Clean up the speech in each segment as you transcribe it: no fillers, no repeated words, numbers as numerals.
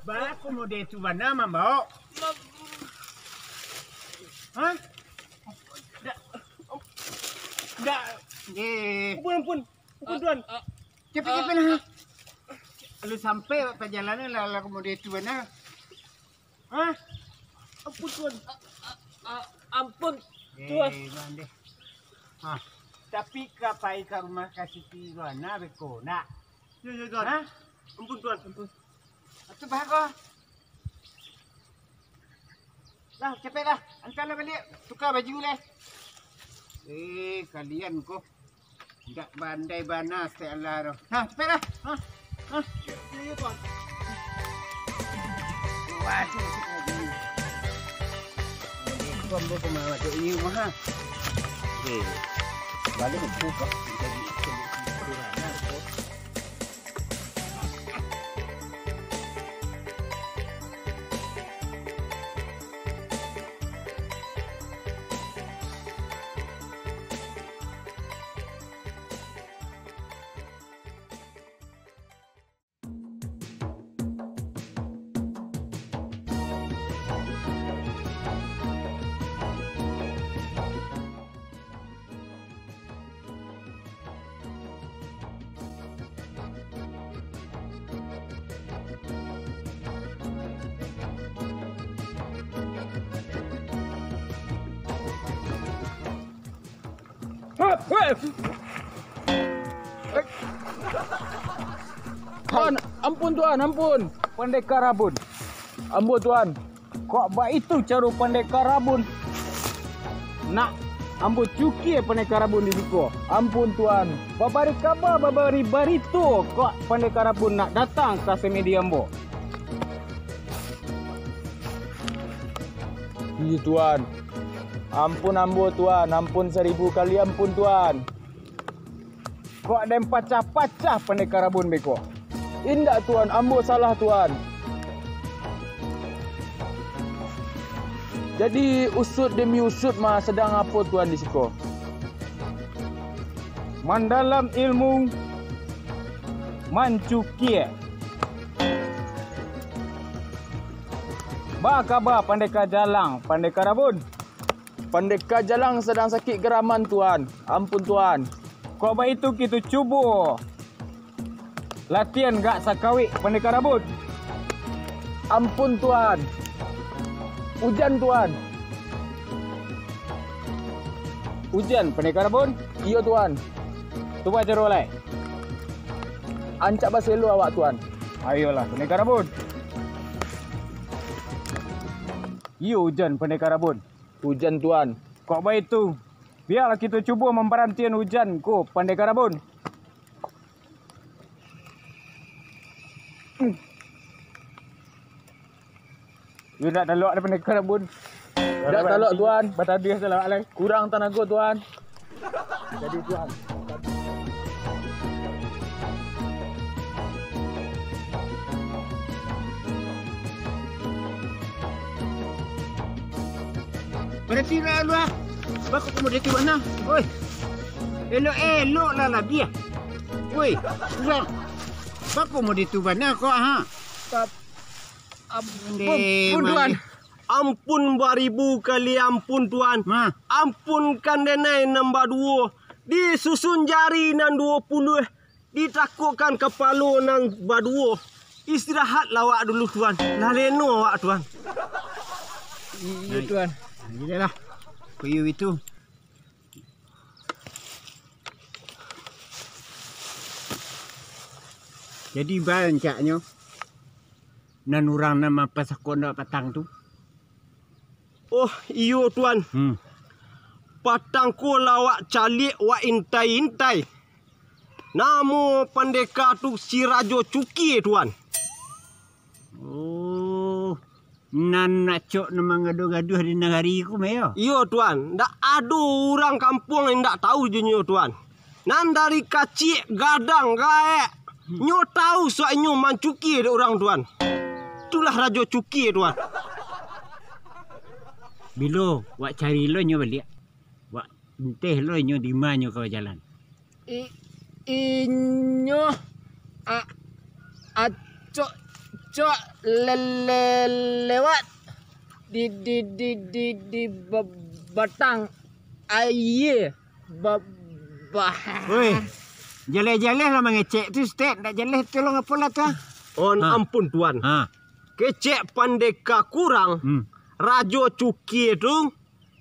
Baku mau dia tu mana mambau? Hah? Dah. Ampun tuan. Cepat lah. Lu sampai perjalanan lah kemudian tu mana? Hah? Ampun tuan. Ampun tuan. Mande. Hah. Tapi kapai ke rumah kasih Tirana beko nak. Ya tuan. Hah? Ampun tuan. Ampun. Itu bahagia. Lah, cepatlah. Hantarlah balik. Tukar baju lah. Kalian kok. Tak bandai banas sealah roh. Ha, cepatlah. Ha. Ya tuan. Waduh, kau ambil kemana tu ini mah? Balik buka. Tuan, ampun. Pendekar Rabun. Ampun tuan. Kok buat itu cara pendekar Rabun? Nak ambo cuki pendekar Rabun di siku. Ampun tuan. Babari kabar babari barito kok pendekar Rabun nak datang ke media ambo. Iya tuan. Ampun ambo tuan, ampun 1000 kali ampun tuan. Kok ada yang pacah-pacah pendekar Rabun beko? Indah tuan, ambo salah tuan. Jadi usut demi usut mah sedang apa tuan di siko? Mandalam ilmu mancukie. Ba kabar pendekar jalang, pendekar Rabun? Pendekar jalang sedang sakit geraman tuan. Ampun tuan. Kok ba itu kita cuba latihan gak sakawik pendekar Rabun? Ampun tuan. Hujan tuan. Hujan pendekar Rabun? Iya tuan. Cuba cara oleh. Ancak baselo awak tuan. Ayolah pendekar Rabun. Iya hujan pendekar Rabun. Hujan tuan. Kok baik tu? Biarlah kita cuba memperantian hujan ko pendekar Rabun. You nak talak ada pendekar Rabun. Tak talak tuan. Batadis talak lagi. Kurang tenaga tuan. Jadi tuan. Berarti lah lu ah. Baku kemudian tu mana? Oi. Elok lah dia. Oi, kurang. Baku mau di tu mana kok ha? Ampun tuan. Ampun 2000 kali ampun tuan. Ampunkan denai nombor 2. Disusun jari nan 20. Ditakukkan kepala nan 2. Istirahatlah awak dulu tuan. Lah leno awak tuan. Iya tuan. Inilah. Kuyu itu. Jadi bancaknya nan orang nama pasakon patang tu. Oh, iyo tuan. Patangku lawak calik wa intai-intai. Namo pendekar tu si Rajo Cuki tuan. Oh, nan nak cok nama gaduh-gaduh di negari ku meo. Iyo tuan, ndak ada orang kampung yang ndak tahu junyo tuan. Nan dari kecil gadang gaek. Nyo tahu soal nyo mancuki ada orang tuan. Itulah Rajo Cuki tuan. Bilo, wak cari lo nyo balik. Wak enteh lo nyo di mana kau jalan. Inyo Cok lewat di batang air. Woi, jaleh-jaleh lah mengecek tu Ustaz. Tak jaleh tolong apa lah tu? Ampun tuan. Kecek pandeka kurang. Rajo cuki tu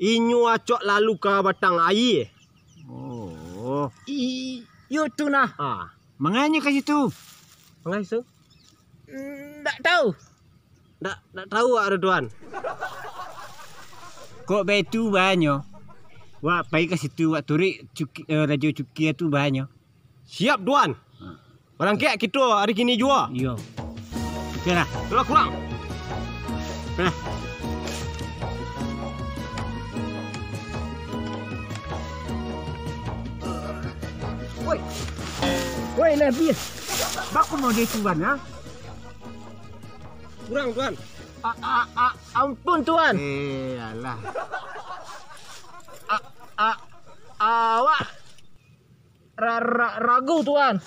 inyu acok lalu ke batang air. Oh. Yo tu nah. Menganya ke situ? Mengai tu? Tak tahu. Tak tahu ada tuan. Kok betu banyak. Wak pergi ke situ wak turik cuki rajo cuki tu banyak. Siap tuan. Orang kek kita hari kini jua. Yo. Okeylah. Tolong kurang. Nah. Woi, lebih. Baku mau dia tuan, ha? Kurang tuan. Ampun tuan. Alah. Awak ragu tuan.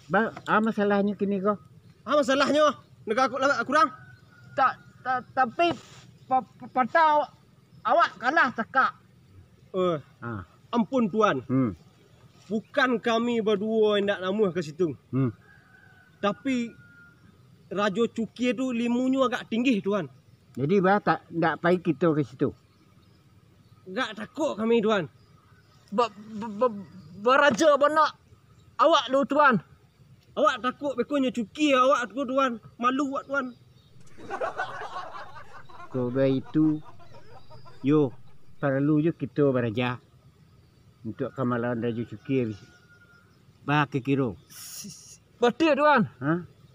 Bang, masalahnya kini kau? Masalahnya negara kurang. Tapi patah awak kalah cakap. Ampun tuan. Bukan kami berdua yang nak namuh ke situ. Tapi Rajo Cuki tu limunya agak tinggi tuan. Jadi bah tak pergi kita ke situ. Agak takut kami tuan. Beraja benak awak lu tuan. Awak takut bekonya Cuki awak tu tuan. Malu awak tuan. Kau itu yo perlu je kita beraja untuk kamalan Rajo Cuki. Bah ke kiro. Betul tuan.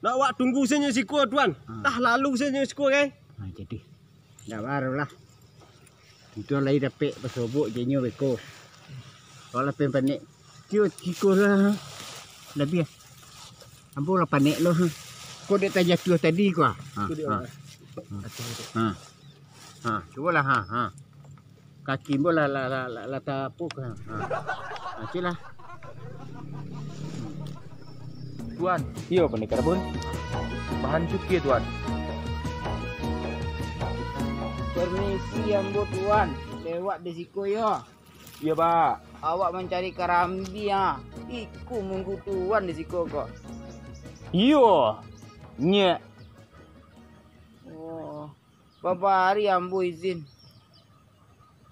Nak awak tunggu saja siku tuan. Dah lalu saja siku kan. Jadi dah barulah. Itu lagi dapat bersobok jenyo beko. Kalau panik, kio siku lah. Lebih. Ampun lah panik lo. Kau dia tak jatuh tadi kau. Cubalah Kaki bola la tapuk. Cilah. Tuan, iya pendekar pun. Bahan cuki tuan. Permisi ambo tuan, lewat di siku yo. Iya pak. Awak mencari karambi ya. Iku munggu tuan di siku kok. Iya. Nye. Oh, babari ambo izin.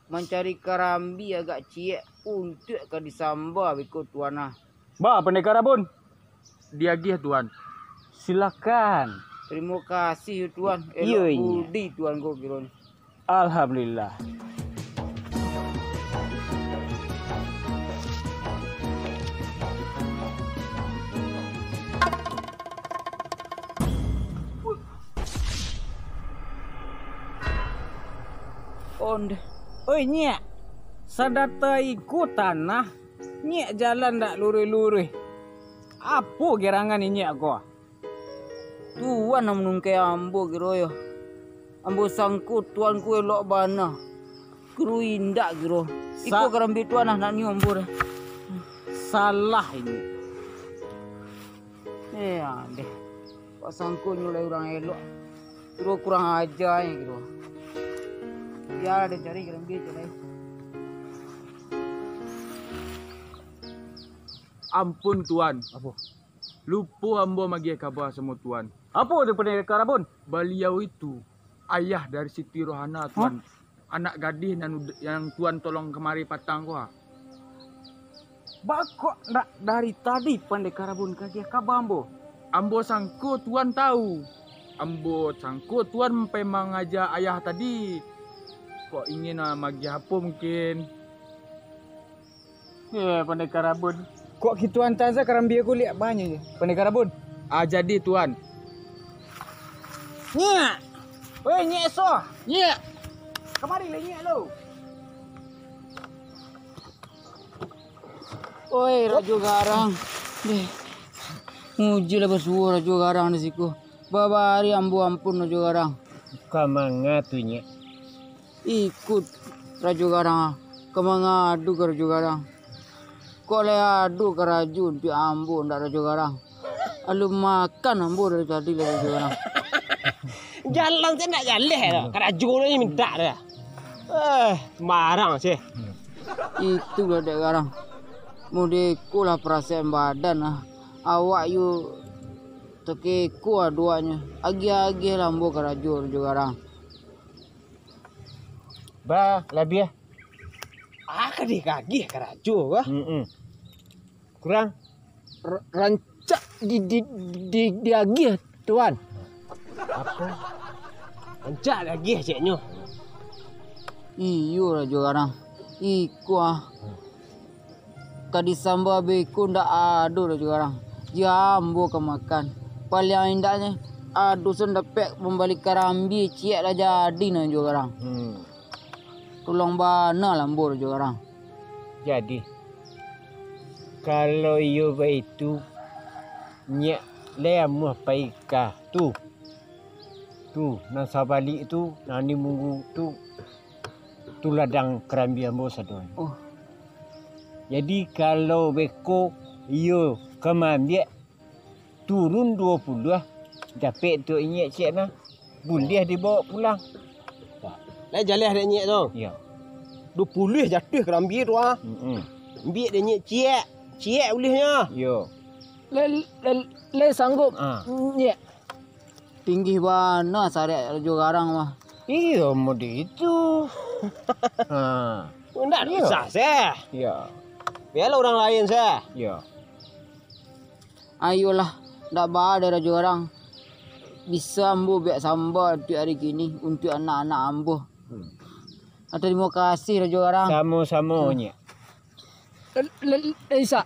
Mencari karambi agak ciek untuk ke disamba biko tuan ah. Ba pendekar pun. Diagih tuan. Silakan. Terima kasih tuan. Iya, Elok budi tuan kau kira ni. Alhamdulillah. Oi nyek. Sadata ikutan nah. Nyek jalan dak lurih-lurih. Apa gerangan ini aku? Tuan nak menungke ambo kira yo. Ambo sangkut tuan ku elok bana. Kru indak kira. Iku karambi tuan nak ni ambo dah. Salah ini. Deh. Pak sangkut nyulai orang elok. Kira kurang ajar ni kira. Ya ada cari karambi tu lah. Ampun tuan. Apa? Lupa ambo magi kabar semua tuan. Apa tu pendekar abun? Beliau itu ayah dari Siti Rohana tuan. Anak gadis yang tuan tolong kemari patang gua. Bakok nak dari tadi pendekar abun kaki kabar ambo. Ambo sangko tuan tahu. Ambo sangko tuan sampai mengajak ayah tadi. Kok ingin magi apa mungkin? Ya pendekar abun. Kok gitu antaza karambi aku lihat banyak je. Pendekar abun. Jadi tuan. Nyek. Weh nyek so. Nyek. Kemari lah nyek lo. Oi Rajo Garang. Deh. Muji lah bersuara Rajo Garang di siku. Babari ambu ampun Rajo Garang. Kamanga tu nyek. Ikut Rajo Garang. Kemangadu ke Rajo Garang. Kok le adu ke raju di ambu ndak Rajo Garang. Alu makan ambo dari tadi lah orang. Jalan saya nak jalan dah. Keraju ni minta dah. Marang sih. Itulah dek garang. Mudeku lah perasaan badan lah. Awak you tekeku aduanya. Agi-agi lah ambo keraju juga garang. Ba, lebih ya. Kadih kagih keraju wah. Kurang. Rancak di agih tuan. Apa? Ancak lagi ceknya. Iyo lah juga garang. Iku kadisamba beku ndak adu lah juga garang. Jambu kemakan. Paling indahnya adu sendepek membalik karambi ciek lah jadi nah juga garang. Tolong bana lambur juga garang. Jadi kalau you itu nyak lemu paika tu nasa balik tu nani munggu tu ladang kerambi ambo sadon. Oh. Jadi kalau beko you kemambiak turun 20 dapat tu nyak cik nah boleh dibawa pulang. Lai jalan dah nyek tu. Ya. 20 jatuh kerambi tu ah. Ambil dia nyek ciek. Ciek bolehnya. Yo. Le sanggup. Nyek. Tinggi bana sarek juga garang mah. Iya mode itu. Enggak bisa seh. Ya. Biarlah orang lain seh. Ya. Ayolah, ndak ada juga garang. Bisa ambo biak sambal di hari gini untuk anak-anak ambo. Terima kasih juga garang. Sama-sama nya. Isa.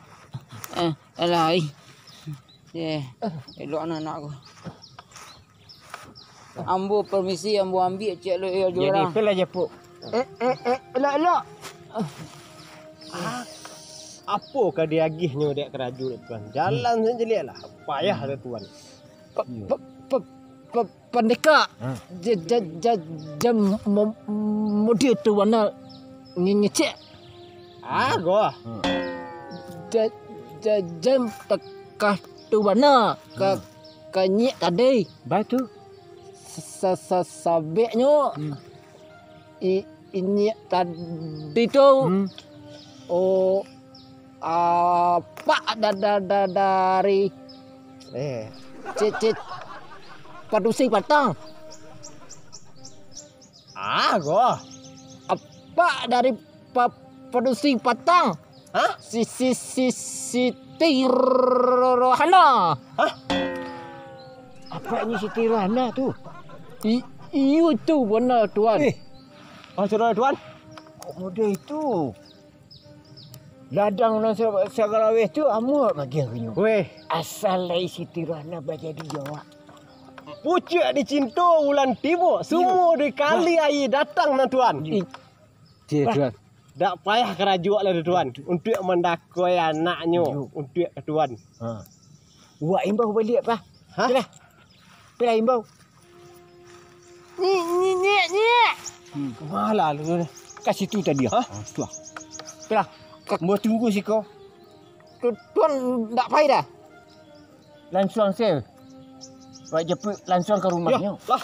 Elai. Elok anak-anak aku. Ambo permisi ambo ambil cek lo ya juga Jadi garang. pel aja pu. Elok. Apa kah dia agihnya dek keraju tuan? Jalan saja lihat lah. Payah tu tuan. Pendeka. Jam model tu warna ngecek. Goh. Jam tekah tu warna kanyek tadi. Batu. Sabeknya. Ini tadi tu. Oh, apa dari cicit padusing patang. Goh. Apa dari padusing patang? Hah? Siti Rohana. Apa ni Siti Rohana tu? Iyo tu benar tuan. Cerita tuan. Kok mode itu? Ladang nang Sarawak tu amuk bagi aku. Weh, Asal lai Siti Rohana baca di Jawa. pucuk dicinta bulan tiba. Semua di kali air datang na tuan. Dia tuan. Tak payah kerajuk lah tuan. Untuk mendakoi anaknya. Untuk tuan. Buat imbau balik apa? Hah? Pilih imbau. Nyek. Malah lu. Kasih tu tadi. Tu. Pilih. Mau tunggu si kau. Tuan tak payah dah. Langsung saya. Buat jemput langsung ke rumahnya. Lah.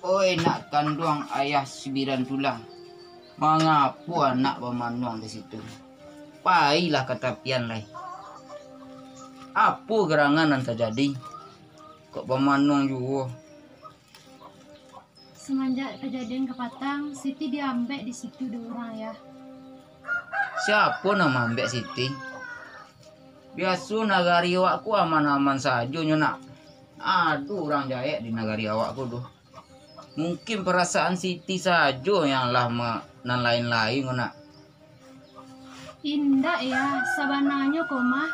Oi nak kandung ayah 9 tulang. Mengapu anak bermanuang di situ. Pailah kata pian lai. Apa gerangan yang terjadi? Kok bermanuang juga? Semenjak kejadian ke Patang, Siti diambek di situ dua orang ya. Siapa nama ambek Siti? Biasa nagari awakku aman-aman saja nak. Aduh orang jahit di nagari awakku tuh. Mungkin perasaan Siti saja yang lama dan lain-lain nak. Indah ya, sabananya koma.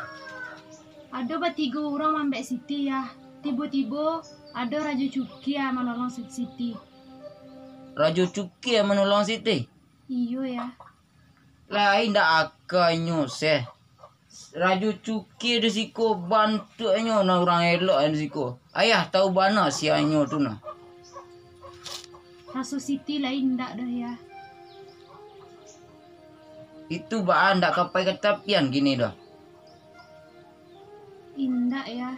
Ada bertiga orang ambek Siti ya. Tiba-tiba ada Raja Cuki yang menolong Siti. Raja Cuki yang menolong Siti? Iyo ya. Lain dak akanya seh. Raju cuki di siko bantunya na orang elok di siko. Ayah tahu bana si anyo tu na. Rasu Siti lain ndak dah ya. Itu baan ndak kapai ketapian gini dah. Indak ya.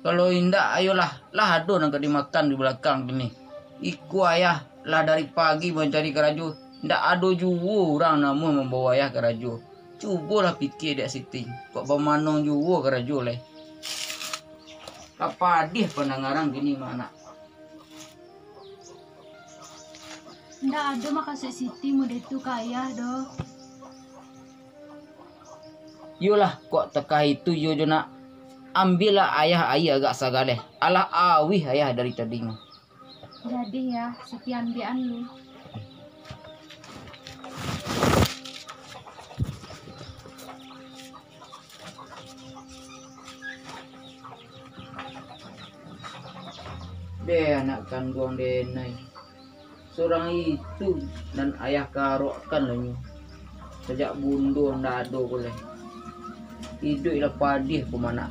Kalau indak ayolah lah ado nak dimakan di belakang gini. Iku ayah lah dari pagi mencari keraju. Ndak ado juwo orang namun membawa ayah keraju. Cubalah fikir dek Siti. Kok pemanong juwo keraju leh. Apa dia pendengaran gini mana? Ndak ada makasih Siti muda itu kaya doh. Yolah kok teka itu yo nak. Ambillah ayah agak sagaleh. Alah awih ayah dari tadi. Jadi ya, Siti ambilan lu. Deh anak kandung denai. Seorang itu dan ayah karokkan lah. Sejak bundur ndak ada boleh. Hiduplah padih kemana.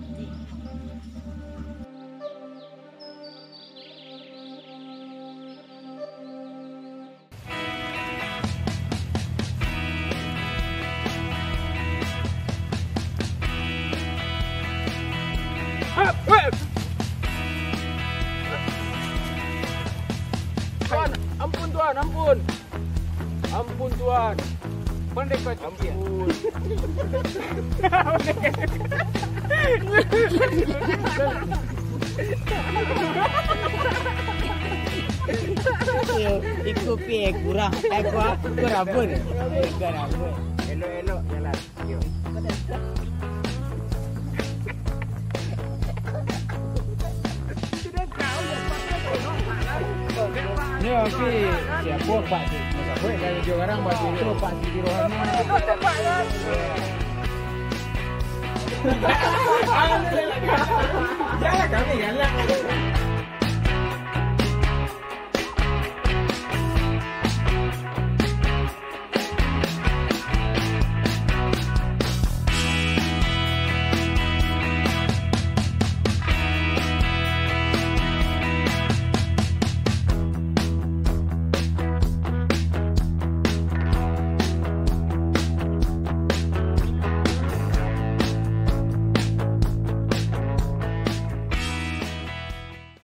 Tuan, ampun Tuan, ampun. Ampun Tuan. Pendekar cuki. Ampun. Iku pi kurang. Kurabun. Kurabun. Elok-elok jalan. Yo. Ni okey. Siapa Pak tu? Siapa kalau dia orang buat itu Pak Siti Rohana.